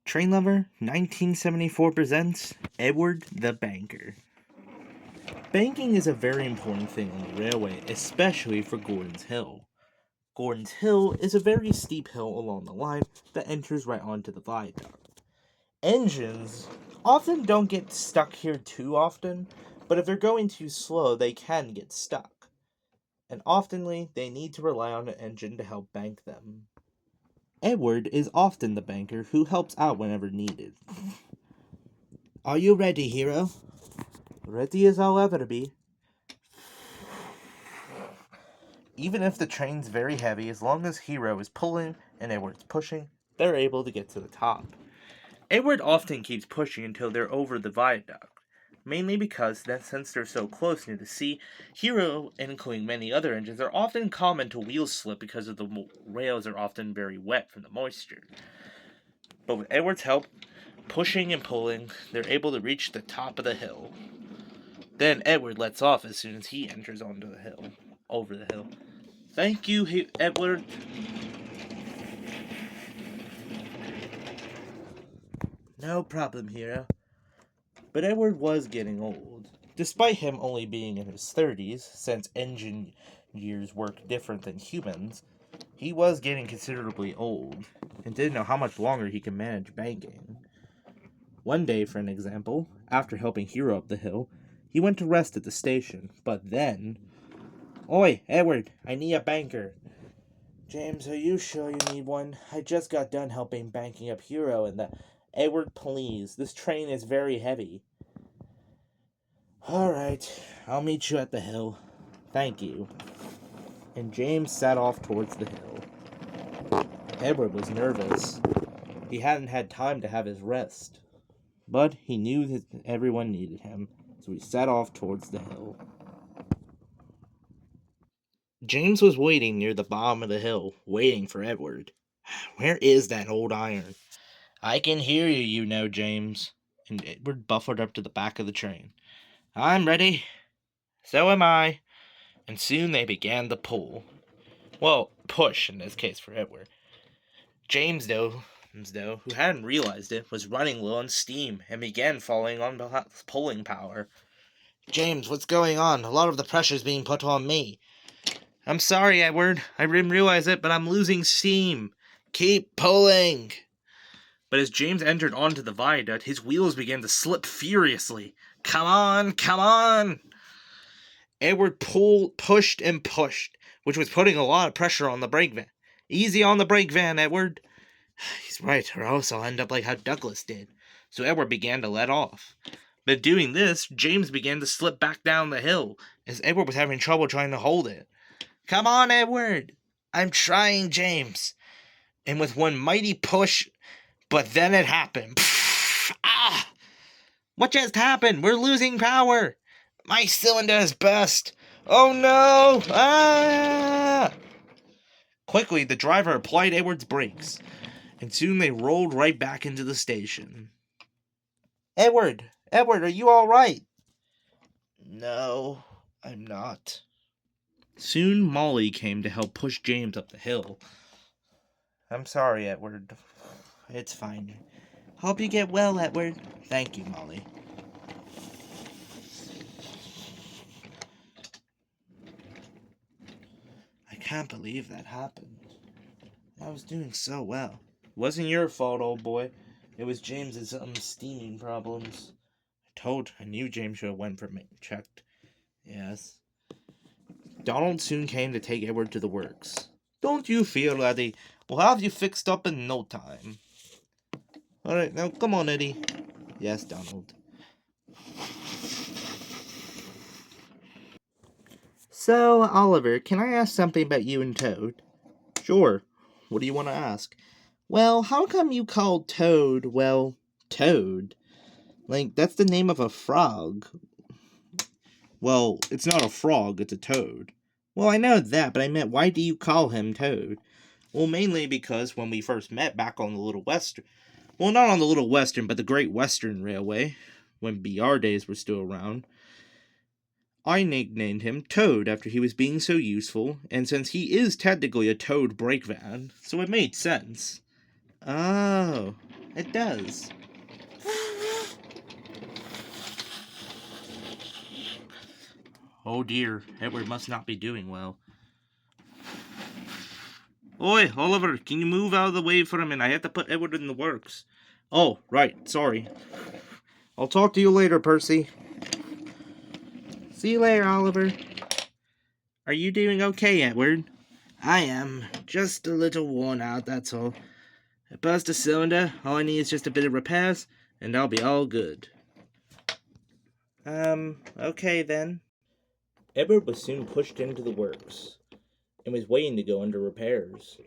Train Lover 1974 presents Edward the Banker. Banking is a very important thing on the railway, especially for Gordon's Hill. Gordon's Hill is a very steep hill along the line that enters right onto the viaduct. Engines often don't get stuck here too often, but if they're going too slow, they can get stuck. And oftenly, they need to rely on an engine to help bank them. Edward is often the banker who helps out whenever needed. Are you ready, hero? Ready as I'll ever be. Even if the train's very heavy, as long as Hero is pulling and Edward's pushing, they're able to get to the top. Edward often keeps pushing until they're over the viaduct, mainly because since they're so close near the sea, Hero, including many other engines, are often common to wheel slip because of the rails are often very wet from the moisture. But with Edward's help, pushing and pulling, they're able to reach the top of the hill. Then Edward lets off as soon as he enters onto the hill, over the hill. Thank you, Edward. No problem, hero. But Edward was getting old. Despite him only being in his 30s, since engine years work different than humans, he was getting considerably old, and didn't know how much longer he could manage banking. One day, for an example, after helping Hero up the hill, he went to rest at the station, but then... Oi, Edward, I need a banker. James, are you sure you need one? I just got done helping banking up Hero and the... Edward, please, this train is very heavy. Alright, I'll meet you at the hill. Thank you. And James set off towards the hill. Edward was nervous. He hadn't had time to have his rest. But he knew that everyone needed him, so he set off towards the hill. James was waiting near the bottom of the hill, waiting for Edward. Where is that old iron? I can hear you, you know, James. And Edward buffered up to the back of the train. I'm ready. So am I. And soon they began to pull. Well, push in this case for Edward. James, though, who hadn't realized it, was running low on steam and began falling on pulling power. James, what's going on? A lot of the pressure's being put on me. I'm sorry, Edward. I didn't realize it, but I'm losing steam. Keep pulling. But as James entered onto the viaduct, his wheels began to slip furiously. Come on, come on! Edward pushed and pushed, which was putting a lot of pressure on the brake van. Easy on the brake van, Edward. He's right, or else I'll end up like how Douglas did. So Edward began to let off. But doing this, James began to slip back down the hill, as Edward was having trouble trying to hold it. Come on, Edward! I'm trying, James. And with one mighty push, but then it happened. Ah! What just happened? We're losing power! My cylinder's burst! Oh no! Ah! Quickly, the driver applied Edward's brakes, and soon they rolled right back into the station. Edward, are you alright? No, I'm not. Soon Molly came to help push James up the hill. I'm sorry, Edward. It's fine. Hope you get well, Edward. Thank you, Molly. I can't believe that happened. I was doing so well. It wasn't your fault, old boy. It was James's steaming problems. I knew James should have went for me. Checked. Yes. Donald soon came to take Edward to the works. Don't you fear, laddie. We'll have you fixed up in no time. Alright, now come on, Eddie. Yes, Donald. So, Oliver, can I ask something about you and Toad? Sure. What do you want to ask? Well, how come you called Toad, Toad? Like, that's the name of a frog. Well, it's not a frog, it's a toad. Well, I know that, but I meant, why do you call him Toad? Well, mainly because when we first met back on the Little Western... Well, not on the Little Western, but the Great Western Railway, when BR days were still around, I nicknamed him Toad after he was being so useful, and since he is technically a towed brake van, so it made sense. Oh, It does. Oh dear, Edward must not be doing well. Oi, Oliver, can you move out of the way for a minute? I have to put Edward in the works. Oh, right, sorry. I'll talk to you later, Percy. See you later, Oliver. Are you doing okay, Edward? I am. Just a little worn out, that's all. I buzzed a cylinder, all I need is just a bit of repairs, and I'll be all good. Okay then. Edward was soon pushed into the works, and was waiting to go under repairs.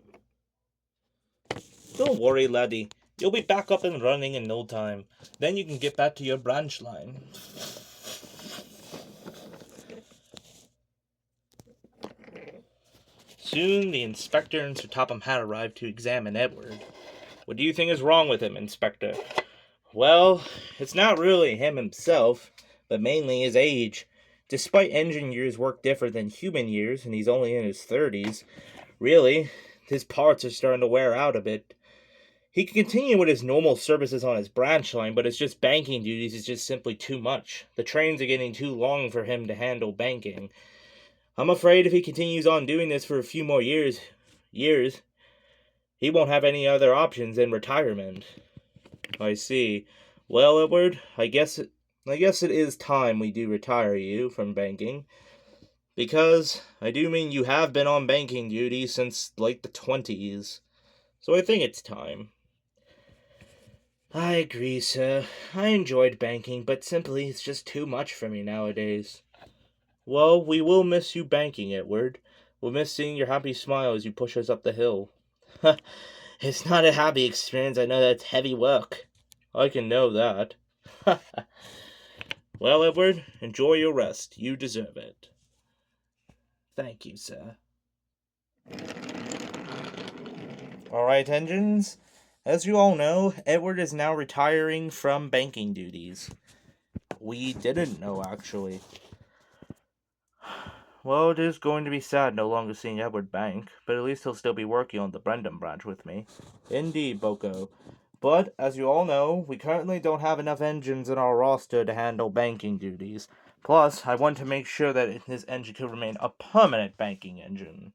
Don't worry, laddie. You'll be back up and running in no time. Then you can get back to your branch line. Soon the inspector and Sir Topham Hatt arrived to examine Edward. What do you think is wrong with him, Inspector? Well, it's not really him himself, but mainly his age. Despite engine years work different than human years, and he's only in his 30s, really, his parts are starting to wear out a bit. He can continue with his normal services on his branch line, but it's just banking duties is just simply too much. The trains are getting too long for him to handle banking. I'm afraid if he continues on doing this for a few more years, he won't have any other options than retirement. I see. Well, Edward, I guess it is time we do retire you from banking. Because I do mean you have been on banking duty since, like, the 20s. So I think it's time. I agree, sir. I enjoyed banking, but simply it's just too much for me nowadays. Well, we will miss you banking, Edward. We'll miss seeing your happy smile as you push us up the hill. It's not a happy experience, I know that's heavy work. I can know that. Well, Edward, enjoy your rest. You deserve it. Thank you, sir. Alright, engines. As you all know, Edward is now retiring from banking duties. We didn't know, actually. Well, it is going to be sad no longer seeing Edward bank, but at least he'll still be working on the Brendan branch with me. Indeed, Boko. But, as you all know, we currently don't have enough engines in our roster to handle banking duties. Plus, I want to make sure that his engine could remain a permanent banking engine.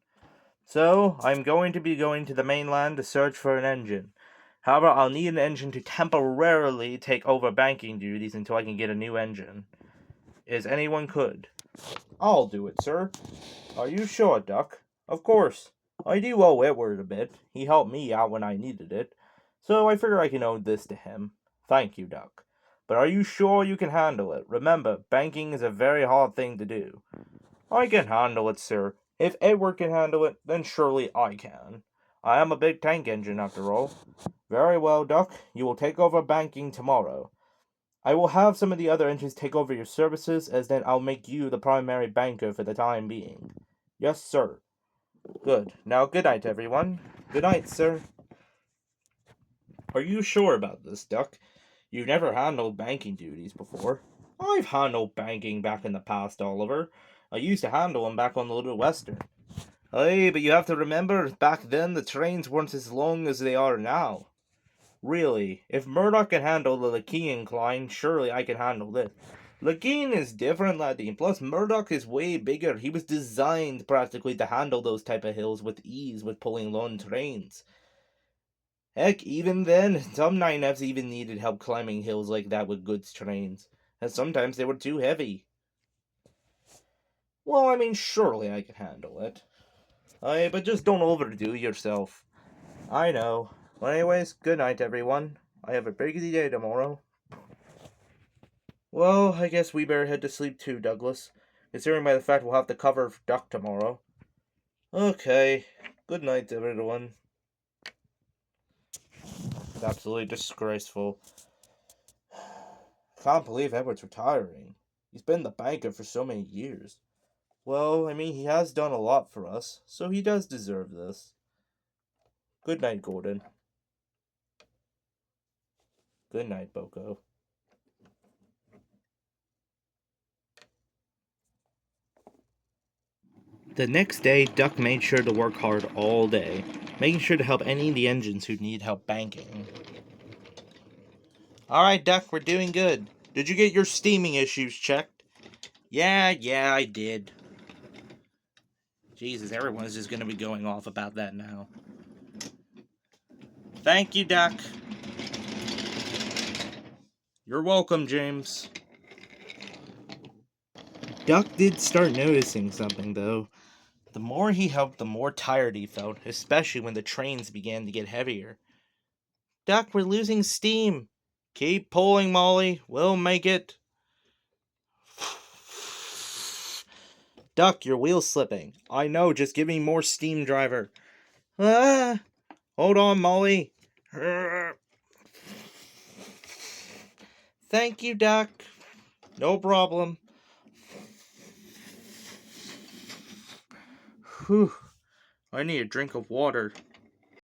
So, I'm going to be going to the mainland to search for an engine. However, I'll need an engine to temporarily take over banking duties until I can get a new engine. Is anyone could? I'll do it, sir. Are you sure, Duck? Of course. I do owe Edward a bit. He helped me out when I needed it. So I figure I can owe this to him. Thank you, Duck. But are you sure you can handle it? Remember, banking is a very hard thing to do. I can handle it, sir. If Edward can handle it, then surely I can. I am a big tank engine, after all. Very well, Duck. You will take over banking tomorrow. I will have some of the other engines take over your services, as then I'll make you the primary banker for the time being. Yes, sir. Good. Now, good night, everyone. Good night, sir. Are you sure about this, Duck? You've never handled banking duties before. I've handled banking back in the past, Oliver. I used to handle them back on the Little Western. Aye, but you have to remember, back then the trains weren't as long as they are now. Really, if Murdoch can handle the Lakean line, surely I can handle this. Lakean is different, laddie, plus Murdoch is way bigger. He was designed practically to handle those type of hills with ease with pulling long trains. Heck, even then, some 9Fs even needed help climbing hills like that with goods trains, and sometimes they were too heavy. Well, I mean, surely I can handle it. Aye, but just don't overdo yourself. I know. Well, anyways, good night, everyone. I have a busy day tomorrow. Well, I guess we better head to sleep too, Douglas, considering by the fact we'll have to cover Duck tomorrow. Okay, good night, everyone. It's absolutely disgraceful. Can't believe Edward's retiring. He's been the banker for so many years. Well, I mean, he has done a lot for us, so he does deserve this. Good night, Gordon. Good night, Boko. The next day, Duck made sure to work hard all day, making sure to help any of the engines who need help banking. Alright, Duck, we're doing good. Did you get your steaming issues checked? Yeah, I did. Jesus, everyone's just gonna be going off about that now. Thank you, Duck. You're welcome, James. Duck did start noticing something, though. The more he helped, the more tired he felt, especially when the trains began to get heavier. Duck, we're losing steam. Keep pulling, Molly. We'll make it. Duck, your wheel's slipping. I know, just give me more steam, driver. Ah! Hold on, Molly. Thank you, Duck. No problem. Whew. I need a drink of water.